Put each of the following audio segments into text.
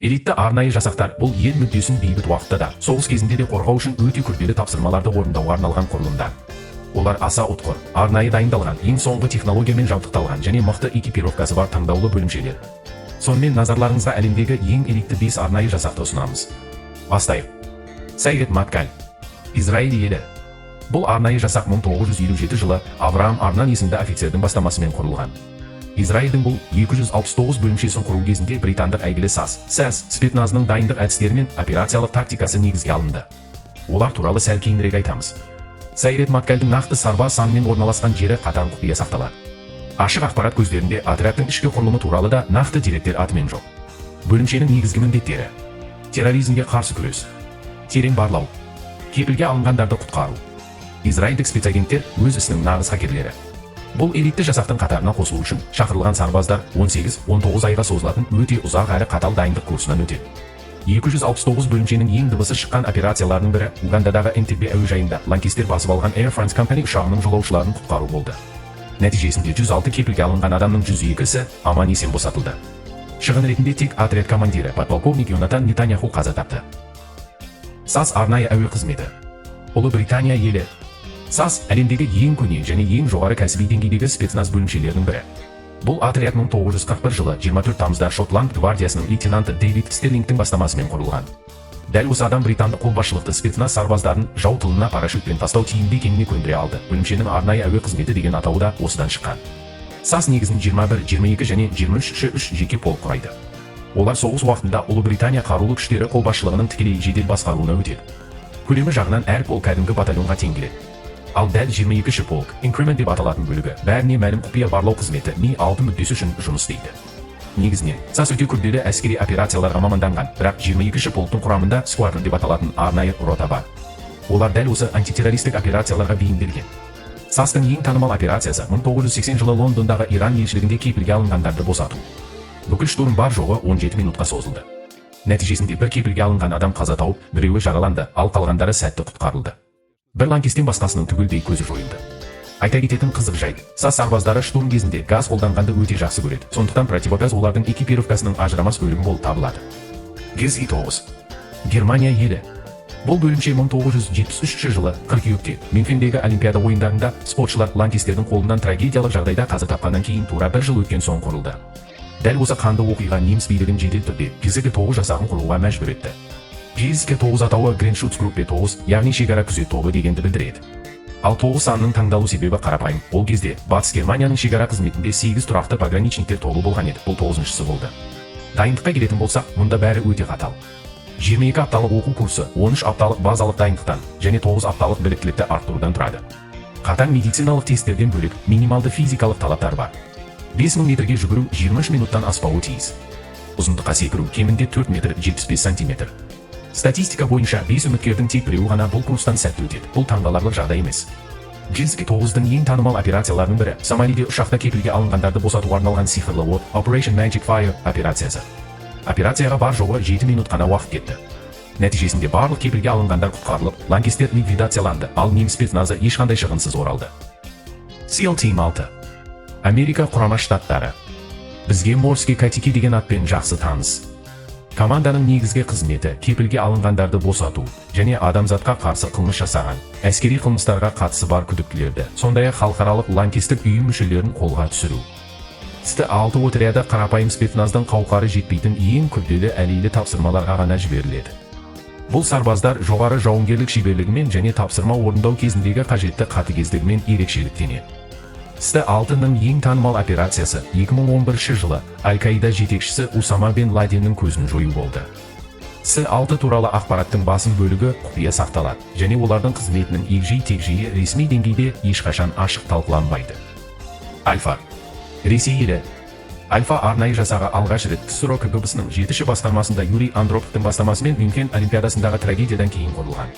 Элитті арнайы жасақтар бұл ел мүддесін бейбіт уақытта да, соғыс кезінде де қорғау үшін өте күрделі тапсырмаларды орындауға арналған құрылымдар. Олар аса ұтқыр, арнайы дайындалған, ең соңғы технологиямен жабдықталған және мықты экипировкасы бар таңдаулы бөлімшелер. Сонымен назарларыңызға әлемдегі ең элитті 5 арнайы жасақты ұсынамыз. Бастайық. Сайрет Маткаль, Израиль елі. Бұл арнайы жасақ 1957 жылы Авраам Арнан есімді офицердің бастамасымен құрылған. Израильдің бұл 269 бөлімшесін құру кезінде британдық әйгілі САС спецназының дайындық әдістері мен операциялық тактикасы негізге алынды. Олар туралы сәл кейінірек айтамыз. Сайрет Маткальдың нақты сарбаз санымен орналасқан жері қатаң құпия сақталады. Ашық ақпарат көздерінде отрядтың ішкі құрылымы туралы да нақты деректер атымен жоқ. Бөлімшенің негізгі міндеттері: терроризмге қарсы күрес, терең барлау, кепілге алынғандарды құтқару. Израильдік спецагенттер өз ісінің нағыз хакерлері. Бұл элитті жасақтың қатарына қосылу үшін шақырылған сарбаздар 18-19 айға созылатын өте ұзақ әрі қатал дайындық курсынан өтеді. 269 бөлімшенің ең дыбысы шыққан операцияларының бірі Угандадағы Энтебе әуежайында лаңкестер басып алған Air France Company ұшағының жолаушыларын құтқару болды. Нәтижесінде 106 кепілге алынған адамның 102-сі аман-есен босатылды. Шығын ретінде тек отряд командирі подполковник Йонатан Нетаньяху қаза тапты. САС арнайы әуе қызметі. Ұлыбритания елі. САС әлемдегі ең көне және ең жоғары кәсіби деңгейдегі спецназ бөлімшелерінің бірі. Бұл отряд 1941 жылы 24 тамызда Шотланд гвардиясының лейтенанты Дэвид Стерлингтің бастамасымен құрылған. Дәл осы адам британдық қолбасшылықты спецназ сарбаздарын жау тылына парашютпен тастау тиімді екеніне көндіре алды. Бөлімшенің арнайы әуе қызметі деген атауы да осыдан шыққан. САС негізін 21, 22 және 23 жеке полк құрайды. Олар соғыс уақытында Ұлыбритания қарулы күштері қолбасшылығының тікелей жедел басқаруына өтеді. Көлемі жағынан әр полк кәдімгі батальонға тең келеді. Ал дәл 22-ші полк, инкремент деп аталатын бөлігі, бәріне мәлім құпия барлау қызметі Ми-6 мүддесі үшін жұмыс істейді. Негізінен, САС өте күрделі әскери операцияларға маманданған, бірақ 22-ші полктың құрамында сквадрон деп аталатын арнайы рота бар. Олар дәл осы антитеррористік операцияларға бейімделген. САСтың ең танымал операциясы 1980 жылы Лондондағы Иран елшілігінде кепілге алынғандарды босату. Бүкіл штурм бар жоғы 17 минутқа созылды. Нәтижесінде бір кепілге алынған адам қаза тауып, біреуі жараланды, ал қалғандары сәтті құтқарылды. Бір лаңкестен басқасының түгелдей көзі жойылды. Айта кететін қызық жайт, САС сарбаздары штурм кезінде газ қолданғанды өте жақсы көреді. Сондықтан противогаз олардың экипировкасының ажырамас бөлігі болып табылады. GSI-9. Германия елі. Бұл бөлімше 1973 жылы қыркүйекте Мюнхендегі Олимпиада ойындарында спортшылар лаңкестердің қолынан трагедиялық жағдайда қаза тапқаннан кейін тура бір жыл өткен соң құрылды. Дәл осы қанды оқиға неміс билігін жедел түрде GSI-9 жасағын құруға мәжбүр етті. GSI-9 атауы Grenzschutzgruppe 9, яғни шекара күзет тобы дегенді білдіреді. Ал 9 санының таңдалу себебі қарапайым. Ол кезде Батыс Германияның шекара қызметінде 8 тұрақты пограничниктер тобы болған еді. Бұл 9-шысы болды. Дайындыққа келетін болсақ, мұнда бәрі өте қатал. 22 апталық оқу курсы 13 апталық базалық дайындықтан және 9 апталық біліктілікті арттырудан тұрады. Қатаң медициналық тесттерден бөлек минималды физикалық талаптар бар. 5000 метрге жүгіру 23 минуттан аспауы тиіс. Ұзындыққа секіру кемінде 4 метр 75 сантиметр. Статистика бойынша 5 үміткердің тек біреуі ғана бұл курстан сәтті өтеді. Бұл таңғаларлық жағдай емес. GSI-9-дың ең танымал операцияларының бірі Сомалиде ұшақта кепілге алынғандарды босатуға арналған сиқырлы от Operation Magic Fire операциясы. Операцияға бар жоғы 7 минут қана уақыт кетті. Нәтижесінде барлық кепілге алынғандар құтқарылып, лаңкестер ликвидацияланды, ал неміс спецназы ешқандай шығынсыз оралды. SEAL Team 6. Америка құрама штаттары. Бізге морский котики деген атпен жақсы таныс. Команданың негізгі қызметі кепілге алынғандарды босату және адамзатқа қарсы қылмыс жасаған, әскери қылмыстарға қатысы бар күдіктілерді, сондай-ақ халықаралық лаңкестік ұйым мүшелерін қолға түсіру. ST-6 отряды қарапайым спецназдың қауқары жетпейтін ең күрделі әлейлі тапсырмаларға ғана жіберіледі. Бұл сарбаздар жоғары жауынгерлік шеберлігімен және тапсырма орындау кезіндегі қажетті қатыгездігімен ерекшеліктенеді. ST-6-ның ең танымал операциясы 2011 жылы Аль-Каида жетекшісі Усама бен Ладеннің көзін жою болды. ST-6 туралы ақпараттың басым бөлігі құпия сақталады, және олардың қызметінің егжей-тегжейі ресми деңгейде ешқашан ашық талқыланбайды. Альфа. Ресей елі. Альфа арнайы жасағы алғаш рет КСРО КГБ-сының 7-ші басқармасында Юрий Андроповтың бастамасымен Мюнхен Олимпиадасындағы трагедиядан кейін құрылған.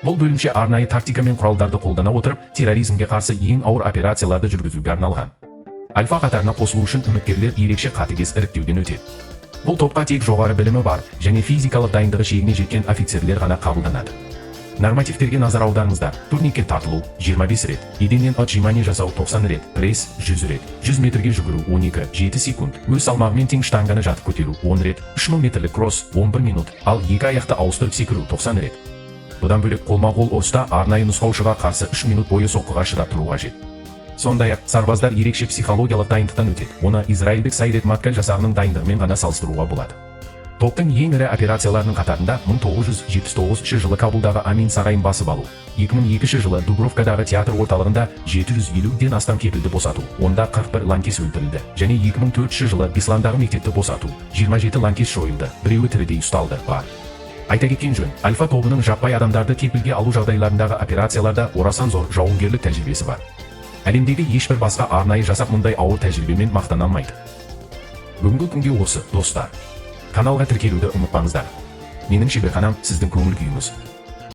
Бұл бөлімше арнайы тактика мен құралдарды қолдана отырып, терроризмге қарсы ең ауыр операцияларды жүргізуге арналған. Альфа қатарына қосылу үшін үміткерлер ерекше қатыгез іріктеуден өтеді. Бұл топқа тек жоғары білімі бар және физикалық дайындығы шегіне жеткен офицерлер ғана қабылданады. Normativтерге назар аударыңыздар. Турникке тартылу 25 рет, еденнен отжимание жасау 90 рет, пресс 100 рет, 100 метрге жүгіру 12-7 секунд, өз салмағымен тең штанганы жатып көтеру 10 рет, 3000 метрлік кросс 11 минут, ал екі аяқты ауыстырып секіру 90 рет. Бұдан бөлек қолма-қол ұрыста арнайы нұсқаушыға қарсы 3 минут бойы соққыға шыдап тұру қажет. Сондай-ақ сарбаздар ерекше психологиялық дайындықтан өтеді. Оны израильдік Сайрет Маткаль жасағының дайындығымен ғана салыстыруға болады. Топтың ең ірі операцияларының қатарында 1979 жылы Кабулдағы Амин сарайын басып алу, 2002 жылы Дубровкадағы театр орталығында 750-ден астам кепілді босату, онда 41 лаңкес өлтірілді, және 2004 жылы Бесландағы мектепті босату, 27 лаңкес жойылды, біреуі тірідей ұсталды бар. Айта кеткен жөн, Альфа тобының жаппай адамдарды кепілге алу жағдайларындағы операцияларда орасан зор жауынгерлік тәжірибесі бар. Әлемдегі ешбір басқа арнайы жасақ мұндай ауыр тәжірибемен мақтана алмайды. Бүгінгі күнге осы, достар. Каналға тіркелуді ұмытпаңыздар. Менің шеберханам сіздің көңіл күйіңіз.